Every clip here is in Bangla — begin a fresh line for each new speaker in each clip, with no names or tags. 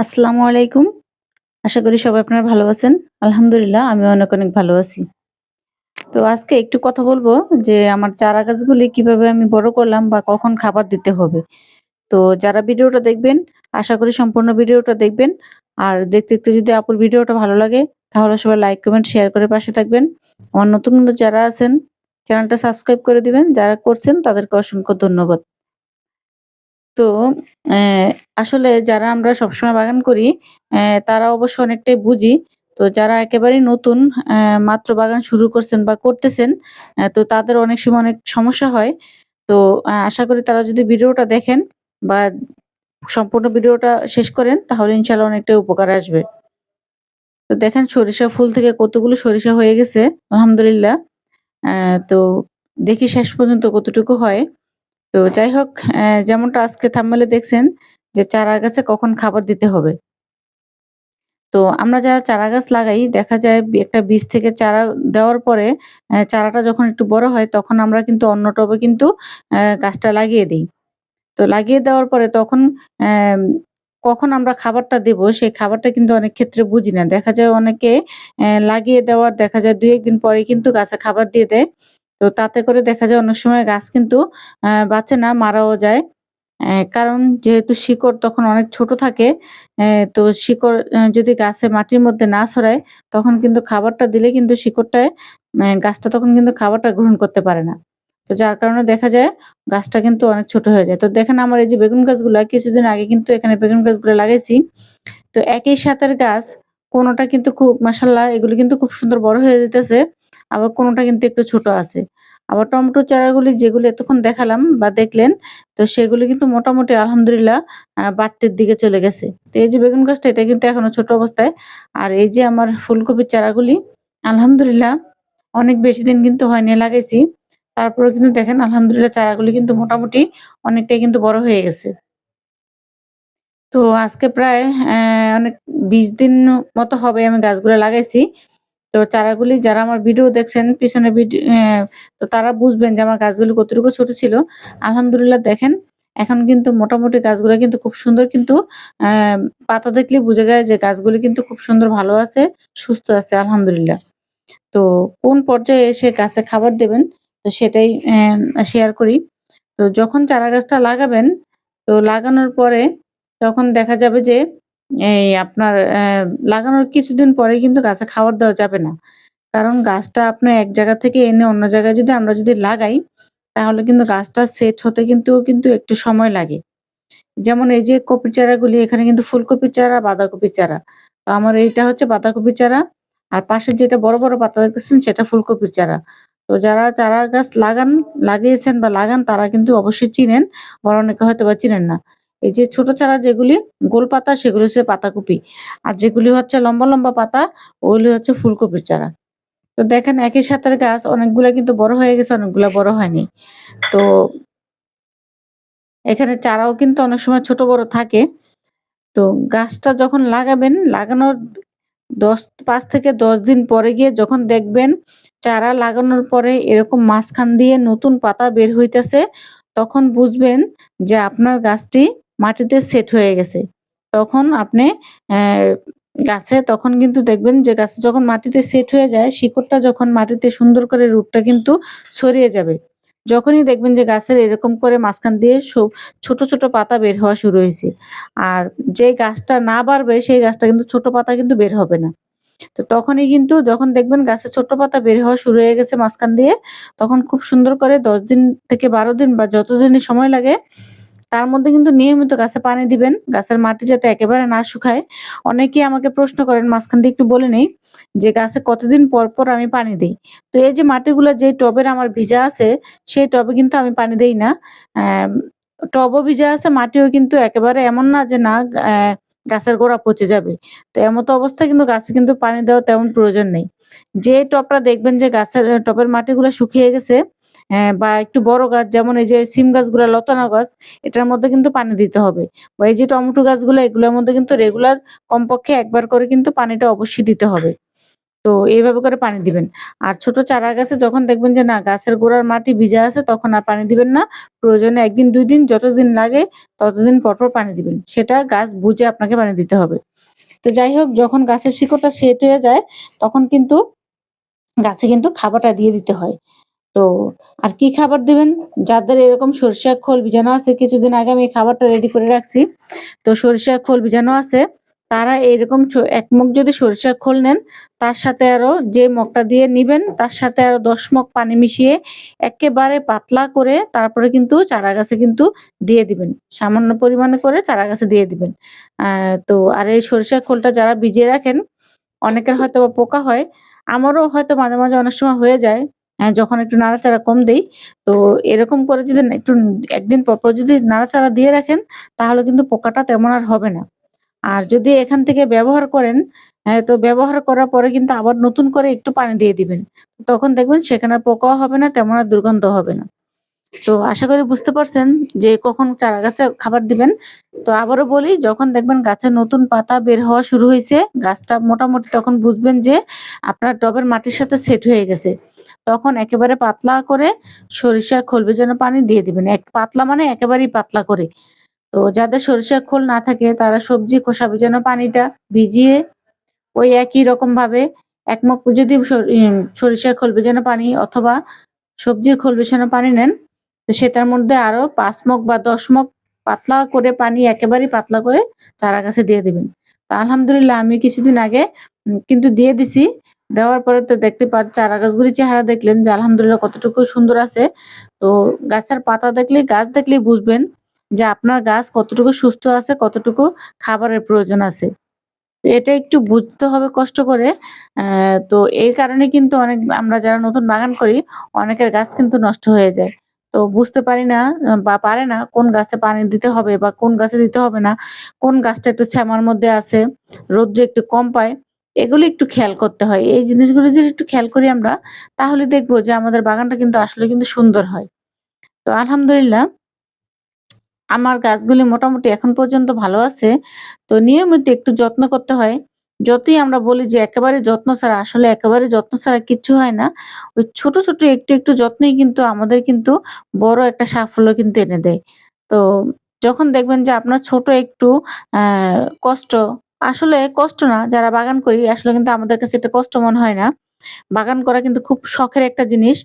আসসালামু আলাইকুম। আশা করি সবাই আপনারা ভালো আছেন। আলহামদুলিল্লাহ আমিও অনেক ভালো আছি। তো আজকে একটু কথা বলবো যে আমার চারা গাছগুলি কিভাবে আমি বড় করলাম বা কখন খাবার দিতে হবে। তো যারা ভিডিওটা দেখবেন আশা করি সম্পূর্ণ ভিডিওটা দেখবেন। আর দেখতে যদি আপুর ভিডিওটা ভালো লাগে তাহলে সবাই লাইক, কমেন্ট, শেয়ার করে পাশে থাকবেন। আমার নতুন যারা আছেন চ্যানেলটা সাবস্ক্রাইব করে দিবেন। যারা করছেন তাদেরকে অসংখ্য ধন্যবাদ। তো অ্যা আসলে যারা আমরা সবসময় বাগান করি, তারা অবশ্য অনেকটাই বুঝি। তো যারা একেবারেই নতুন মাত্র বাগান শুরু করছেন বা করতেছেন, তো তাদের অনেক সময় অনেক সমস্যা হয়। তো আশা করি তারা যদি ভিডিওটা দেখেন বা সম্পূর্ণ ভিডিওটা শেষ করেন তাহলে ইনশাআল্লাহ অনেকটাই উপকারে আসবে। তো দেখেন সরিষা ফুল থেকে কতগুলো সরিষা হয়ে গেছে আলহামদুলিল্লাহ। তো দেখি শেষ পর্যন্ত কতটুকু হয়। তো যাই হোক যেমনটা আজকে থাম্বনেলে দেখছেন যে চারা গাছে কখন খাবার দিতে হবে। তো আমরা যারা চারা গাছ লাগাই দেখা যায় একটা বীজ থেকে চারা দেওয়ার পরে চারাটা যখন একটু বড় হয় তখন আমরা কিন্তু অন্য টবে কিন্তু গাছটা লাগিয়ে দেই। তো লাগিয়ে দেওয়ার পরে তখন অ্যাম কখন আমরা খাবারটা দেবো সেই খাবারটা কিন্তু অনেক ক্ষেত্রে বুঝি না। দেখা যায় অনেকে লাগিয়ে দেওয়ার দেখা যায় ২-১ দিন পরেই কিন্তু গাছে খাবার দিয়ে দেয়। তো তাতে করে দেখা যায় অনেক সময় গাছ কিন্তু বাঁচে না, মারাও যায়। কারণ যেহেতু শিকড় তখন অনেক ছোট থাকে, তো শিকড় যদি গাছে মাটির মধ্যে না ছড়ায়, তখন কিন্তু খাবারটা দিলে কিন্তু শিকড়টায় গাছটা তখন কিন্তু খাবারটা গ্রহণ করতে পারে না। তো যার কারণে দেখা যায় গাছটা কিন্তু অনেক ছোট হয়ে যায়। তো দেখেন আমার এই যে বেগুন গাছগুলা কিছুদিন আগে কিন্তু এখানে বেগুন গাছগুলা লাগাইছি। তো একই সাথের গাছ কোনটা কিন্তু খুব মাশাআল্লাহ এগুলো কিন্তু খুব সুন্দর বড় হয়ে যাইতেছে। আবার কোনটা কিন্তু একটু ছোট আছে। আবার টমেটো চারাগুলি যেগুলো এতক্ষণ দেখালাম বা দেখলেন, তো সেগুলো কিন্তু মোটামুটি আলহামদুলিল্লাহ বাড়তির দিকে চলে গেছে। তো এই যে বেগুন গাছটা এটা কিন্তু এখনো ছোট অবস্থায়। আর এই যে আমার ফুলকপির চারাগুলি আলহামদুলিল্লাহ অনেক বেশি দিন কিন্তু হয়নি লাগাইছি। তারপরেও কিন্তু দেখেন আলহামদুলিল্লাহ চারাগুলি কিন্তু মোটামুটি অনেকটাই কিন্তু বড় হয়ে গেছে। তো আজকে প্রায় অনেক ২০ দিন মতো হবে আমি গাছগুলা লাগাইছি। তো চারাগুলি যারা আমার ভিডিও দেখছেন পিছনে তো তারা বুঝবেন যে আমার গাছগুলি কতটুকু ছোট ছিল। আলহামদুলিল্লাহ দেখেন এখন কিন্তু মোটামুটি গাছগুলা কিন্তু খুব সুন্দর কিন্তু অ্যা পাতা দেখলেই বোঝা যায় যে গাছগুলি কিন্তু খুব সুন্দর ভালো আছে, সুস্থ আছে আলহামদুলিল্লাহ। তো কোন পর্যায়ে এসে গাছে খাবার দেবেন তো সেটাই শেয়ার করি। তো যখন চারা গাছটা লাগাবেন, তো লাগানোর পরে তখন দেখা যাবে যে এই আপনার লাগানোর কিছুদিন পরেই কিন্তু গাছে খাবার দেওয়া যাবে না। কারণ গাছটা আপনার এক জায়গা থেকে এনে অন্য জায়গায় যদি আমরা যদি লাগাই, তাহলে কিন্তু গাছটা সেট হতে কিন্তু একটু সময় লাগে। যেমন এই যে কপির চারাগুলি এখানে কিন্তু ফুলকপির চারা, বাঁধাকপির চারা। তো আমার এইটা হচ্ছে বাঁধাকপির চারা। আর পাশে যেটা বড় পাতা দেখতেছেন সেটা ফুলকপির চারা। তো যারা চারা গাছ লাগিয়েছেন বা লাগান তারা কিন্তু অবশ্যই চিনেন। আবার অনেকে হয়তোবা চিনেন না। এই যে ছোট চারা যেগুলি গোল পাতা সেগুলো হচ্ছে পাতাকপি। আর যেগুলি হচ্ছে লম্বা পাতা ওগুলি হচ্ছে ফুলকপির চারা। তো দেখেন একই সাথের গাছ অনেকগুলা কিন্তু বড় হয়ে গেছে, অনেকগুলা বড় হয়নি। তো এখানে চারাও কিন্তু অনেক সময় ছোট বড় থাকে। তো গাছটা যখন লাগাবেন, লাগানোর ৫ থেকে ১০ দিন পরে গিয়ে যখন দেখবেন চারা লাগানোর পরে এরকম মাঝখান দিয়ে নতুন পাতা বের হইতেছে, তখন বুঝবেন যে আপনার গাছটি মাটিতে সেট হয়ে গেছে। তখন আপনি অ্যা গাছে তখন কিন্তু দেখবেন যে গাছে যখন মাটিতে সেট হয়ে যায়, শিকড়টা যখন মাটিতে সুন্দর করে রুটটা কিন্তু ছড়িয়ে যাবে। যখনই দেখবেন যে গাছের এরকম করে মাঝখান দিয়ে ছোট পাতা বের হওয়া শুরু হয়েছে। আর যে গাছটা না বাড়বে সেই গাছটা কিন্তু ছোট পাতা কিন্তু বের হবে না। তো তখনই কিন্তু যখন দেখবেন গাছের ছোট্ট পাতা বের হওয়া শুরু হয়ে গেছে মাঝখান দিয়ে, তখন খুব সুন্দর করে ১০ দিন থেকে ১২ দিন বা যতদিনই সময় লাগে, তার মধ্যে কিন্তু নিয়মিত গাছে পানি দিবেন। গাছের মাটি যাতে একেবারে না শুকায়। অনেকেই আমাকে প্রশ্ন করেন মাঝখান দিয়ে একটু বলে নেই যে গাছে কতদিন পর আমি পানি দেই। তো এই যে মাটিগুলা যে টবের আমার ভিজা আছে, সেই টবে কিন্তু আমি পানি দেই না। অ্যাম টবও ভিজা আছে, মাটিও কিন্তু একেবারে এমন না যে না গাছের গোড়া পচে যাবে। তো এমত অবস্থায় কিন্তু গাছে কিন্তু পানি দেওয়ার তেমন প্রয়োজন নেই। যে টবটা দেখবেন যে গাছের টবের মাটিগুলা শুকিয়ে গেছে বা একটু বড় গাছ যেমন এই যে সিম গাছগুলা লতানো গাছ, এটার মধ্যে কিন্তু পানি দিতে হবে। বা এই যে টমেটো গাছগুলা এগুলোর মধ্যে কিন্তু রেগুলার কমপক্ষে ১ বার করে কিন্তু পানিটা অবশ্যই দিতে হবে। তো এইভাবে করে পানি দিবেন। আর ছোট চারা গাছে যখন দেখবেন যে না গাছের গোড়ার মাটি ভিজা আছে তখন আর পানি দিবেন না। প্রয়োজনে ১ দিন ২ দিন যতদিন লাগে ততদিন পরপর পানি দিবেন। সেটা গাছ বুঝে আপনাকে পানি দিতে হবে। তো যাই হোক যখন গাছের শিকড়টা সেট হয়ে যায় তখন কিন্তু গাছে কিন্তু খাবারটা দিয়ে দিতে হয়। তো আর কি খাবার দিবেন? যাদের এরকম সরিষার খোল ভিজানো আছে, কিছুদিন আগে আমি এই খাবারটা রেডি করে রাখছি। তো সরিষার খোল ভিজানো আছে, তারা এরকম ১ মগ যদি সরিষার খোল নেন, তার সাথে আরো যে মগটা দিয়ে নিবেন, তার সাথে আরো ১০ মগ পানি মিশিয়ে এক্কেবারে পাতলা করে তারপরে কিন্তু চারাগাছে কিন্তু দিয়ে দিবেন। সামান্য পরিমাণে করে চারাগাছে দিয়ে দিবেন। আ তো আর এই সরিষার খোলটা যারা ভিজিয়ে রাখেন, অনেকের হয়তোবা পোকা হয়। আমারও হয়তো মাঝে, মাঝে অনেক সময় হয়ে যায়। যখন একটু নাড়াচাড়া কম দেই। তো এরকম করে যদি একটু ১ দিন পর, পর যদি নাড়াচাড়া দিয়ে রাখেন, তাহলে কিন্তু পোকাটা তেমন আর হবে না। আর যদি এখান থেকে ব্যবহার করেন, তো ব্যবহার করার পরে কিন্তু আবার নতুন করে একটু পানি দিয়ে দিবেন। তখন দেখবেন সেখানে আর পোকাও হবে না, তেমন আর দুর্গন্ধ হবে না। তো আশা করি বুঝতে পারছেন যে কখন চারা গাছে খাবার দিবেন। তো আবারও বলি যখন দেখবেন গাছে নতুন পাতা বের হওয়া শুরু হইছে, গাছটা মোটামুটি তখন বুঝবেন যে আপনার টবের মাটির সাথে সেট হয়ে গেছে। তখন একেবারে পাতলা করে সরিষার খোল ভেজানো পানি দিয়ে দিবেন। পাতলা মানে একেবারেই পাতলা করে। তো যাদের সরিষার খোল না থাকে তারা সবজি খোসা ভেজানো পানিটা ভিজিয়ে ওই একই রকমভাবে ১ মগ যদি সরিষার খোল ভেজানো পানি অথবা সবজির খোল ভেজানো পানি নেন, তো সেটার মধ্যে আরো ৫ মগ বা ১০ মগ পাতলা করে পানি একেবারেই পাতলা করে চারা গাছে দিয়ে দিবেন। তো আলহামদুলিল্লাহ আমি কিছুদিন আগে কিন্তু দিয়ে দিছি। দেওয়ার পরে তো দেখতে চারা গাছগুলির চেহারা দেখলেন যে আলহামদুলিল্লাহ কতটুকু সুন্দর আছে। তো গাছের পাতা দেখলেই গাছ দেখলেই বুঝবেন যে আপনার গাছ কতটুকু সুস্থ আছে, কতটুকু খাবারের প্রয়োজন আছে। তো এটা একটু বুঝতে হবে কষ্ট করে। তো এই কারণে কিন্তু আমরা যারা নতুন বাগান করি, অনেকের গাছ কিন্তু নষ্ট হয়ে যায়। তো বুঝতে পারি না বা পারে না কোন গাছে পানি দিতে হবে বা কোন গাছে দিতে হবে না। কোন গাছটা একটু শ্যামার মধ্যে আছে, রৌদ্র একটু কম পায়। এগুলো একটু খেয়াল করতে হয়। এই জিনিসগুলো যদি একটু খেয়াল করি আমরা, তাহলে দেখব যে আমাদের বাগানটা কিন্তু আসলে কিন্তু সুন্দর হয়। তো আলহামদুলিল্লাহ আমার গাছগুলি মোটামুটি এখন পর্যন্ত ভালো আছে। তো নিয়মিত একটু যত্ন করতে হয়। যতই আমরা বলি যে একেবারে যত্ন ছাড়া, আসলে একেবারে যত্ন ছাড়া কিচ্ছু হয় না। ওই ছোট, ছোট একটু, একটু যত্নই কিন্তু আমাদের কিন্তু বড় একটা সাফল্য কিন্তু এনে দেয়। তো যখন দেখবেন যে আপনার ছোট একটু অ্যা কষ্ট, আসলে কষ্ট না, যারা বাগান করি আসলে কিন্তু আমাদের কাছে এটা কষ্ট মনে হয় না। বাগান করা কিন্তু খুব শখের একটা জিনিস।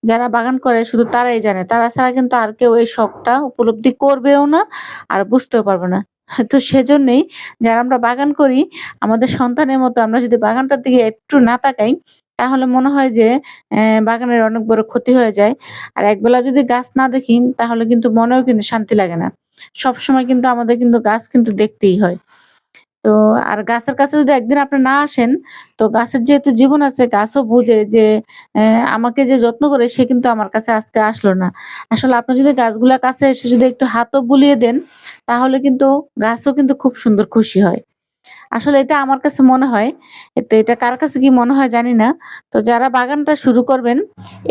যারা বাগান করে শুধু তারাই জানে। তারা ছাড়া কিন্তু আর কেউ এই শখটা উপলব্ধি করবেও না, আর বুঝতেও পারবে না। তো সেজন্যই যারা আমরা বাগান করি, আমাদের সন্তানের মতো আমরা যদি বাগানটার দিকে একটু না তাকাই, তাহলে মনে হয় যে বাগানের অনেক বড় ক্ষতি হয়ে যায়। আর একবেলা যদি গাছ না দেখি, তাহলে কিন্তু মনেও কিন্তু শান্তি লাগে না। সবসময় কিন্তু আমাদের কিন্তু গাছ কিন্তু দেখতেই হয়। তো আর গাছের কাছে যদি একদিন আপনি না আসেন, তো গাছের যেহেতু জীবন আছে, গাছও বুঝে যে আমাকে যে যত্ন করে সে কিন্তু আমার কাছে আজকে আসলো না। আসলে আপনি যদি গাছগুলার কাছে এসে যদি একটু হাতও বুলিয়ে দেন, তাহলে কিন্তু গাছও কিন্তু খুব সুন্দর খুশি হয়। আসলে এটা আমার কাছে মনে হয়। তো এটা কার কাছে কি মনে হয় জানি না। তো যারা বাগানটা শুরু করবেন,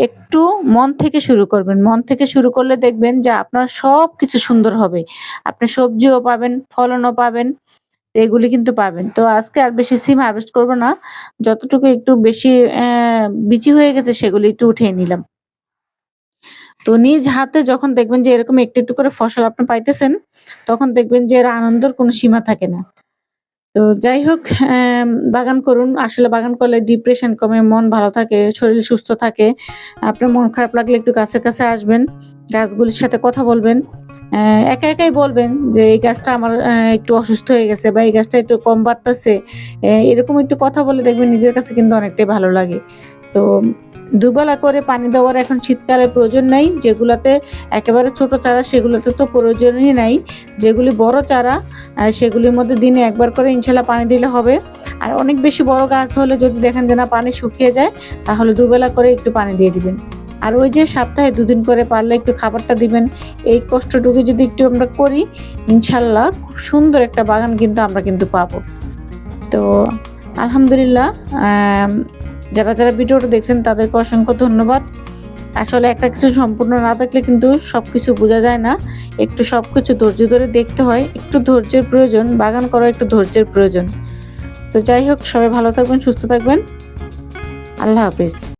একটু মন থেকে শুরু করবেন। মন থেকে শুরু করলে দেখবেন যে আপনার সবকিছু সুন্দর হবে। আপনি সবজিও পাবেন, ফলনও পাবেন। এগুলি কিন্তু পাবেন। তো আজকে আর বেশি সিম হারভেস্ট করব না। যতটুকু একটু বেশি বিচি হয়ে গেছে সেগুলি একটু উঠিয়ে নিলাম। তো নিজ হাতে যখন দেখবেন যে এরকম একটু, একটু করে ফসল আপনি পাইতেছেন, তখন দেখবেন যে এর আনন্দের কোনো সীমা থাকে না। তো যাই হোক বাগান করুন। আসলে বাগান করলে ডিপ্রেশন কমে, মন ভালো থাকে, শরীর সুস্থ থাকে। আপনার মন খারাপ লাগলে একটু গাছের কাছে আসবেন। গাছগুলির সাথে কথা বলবেন। একা একাই বলবেন যে, "এই গাছটা আমার একটু অসুস্থ হয়ে গেছে বা এই গাছটা একটু কম বাড়তেছে।" এরকম একটু কথা বলে দেখবেন নিজের কাছে কিন্তু অনেকটাই ভালো লাগে। তো দুবেলা করে পানি দেওয়ার এখন শীতকালে প্রয়োজন নাই। যেগুলাতে একেবারে ছোট চারা সেগুলোতে তো প্রয়োজনই নাই। যেগুলি বড় চারা সেগুলির মধ্যে দিনে ১ বার করে ইনশাআল্লাহ পানি দিলে হবে। আর অনেক বেশি বড় গাছ হলে যদি দেখেন যে না পানি শুকিয়ে যায়, তাহলে দুবেলা করে একটু পানি দিয়ে দিবেন। আর ওই যে সপ্তাহে ২ দিন করে পারলে একটু খাবারটা দিবেন। এই কষ্টটুকু যদি একটু আমরা করি, ইনশাআল্লাহ খুব সুন্দর একটা বাগান কিন্তু আমরা কিন্তু পাবো। তো আলহামদুলিল্লাহ আম যারা, যারা ভিডিওটা দেখছেন তাদেরকে অসংখ্য ধন্যবাদ। আসলে একটা কিছু সম্পূর্ণ না দেখলে কিন্তু সবকিছু বোঝা যায় না। একটু সবকিছু ধৈর্য ধরে দেখতে হয়। একটু ধৈর্যের প্রয়োজন, বাগান করার একটু ধৈর্যের প্রয়োজন। তো যাই হোক সবাই ভালো থাকবেন, সুস্থ থাকবেন। আল্লাহ হাফেজ।